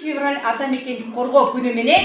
Fevral ата мекенди коргоо күнү менен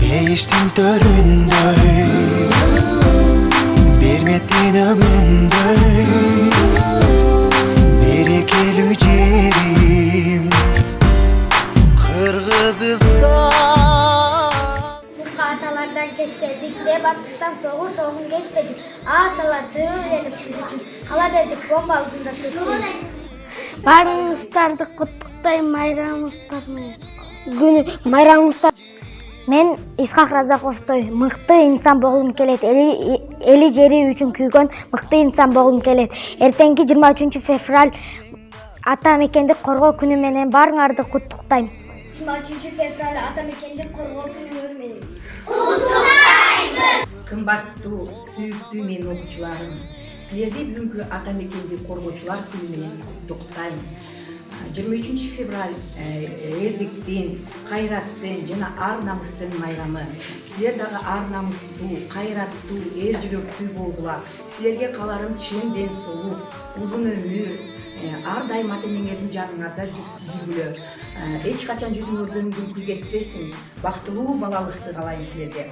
Değiştin töründe bir metin ömünde bir geleceğim Kırgızistan. Atalardan geç geldik diye batıştan soğuk soğuk geçmedik. Atalar tüylenip biz için kala dedik bomba altında tutuyuz. Bayramınızdardı kutluklayın bayramınızдар günü bayramınızдар. Men Исхак Разаковтой мыкты инсан болгум келет. Эли жери үчүн күйгөн мыкты инсан болгум келет. Эртеңки 23 февраль ата мекенди коргоо күнү менен баарыңарды куттуктайм. 23 февраль ата мекенди коргоо күнү менен куттуктайм. кымбаттуу сүйүктүү менин окуучуларым, силерди бүгүнкү ата мекенди коргоочулар күнү менен куттуктайм. 23 февраль эрдиктин, кайраттын жана ар намыстын майрамы. Силер дагы ар намыстуу, кайраттуу, эр жүрөктүү болдулар. Силерге кааларым чын ден соолук, узун өмүр, ар дайым ата энеңердин жаныңарда жүргүлө. Эч качан жүзүңөрдөн күлкү кетпесин. Бактылуу балалыкты каалайм силерге.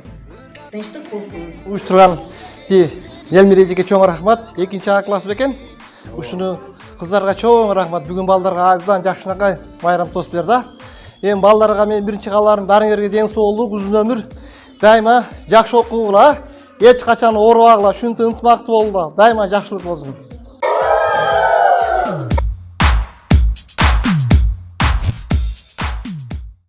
Тынчтык болсун. Уюштурган Элмир эжеге чоң рахмат. 2 класс бекен. Ушуну кыздарга чоң рахмат. Бүгүн балдарга абдан жакшынакай майрам тосуп берди. Эми балдарга мен биринчи кааларым баарыңерге ден соолук, узун өмүр, дайыма жакшы окугула, эч качан оорубагыла, ушинтип ынтымактуу болгула, дайыма жакшылык болсун.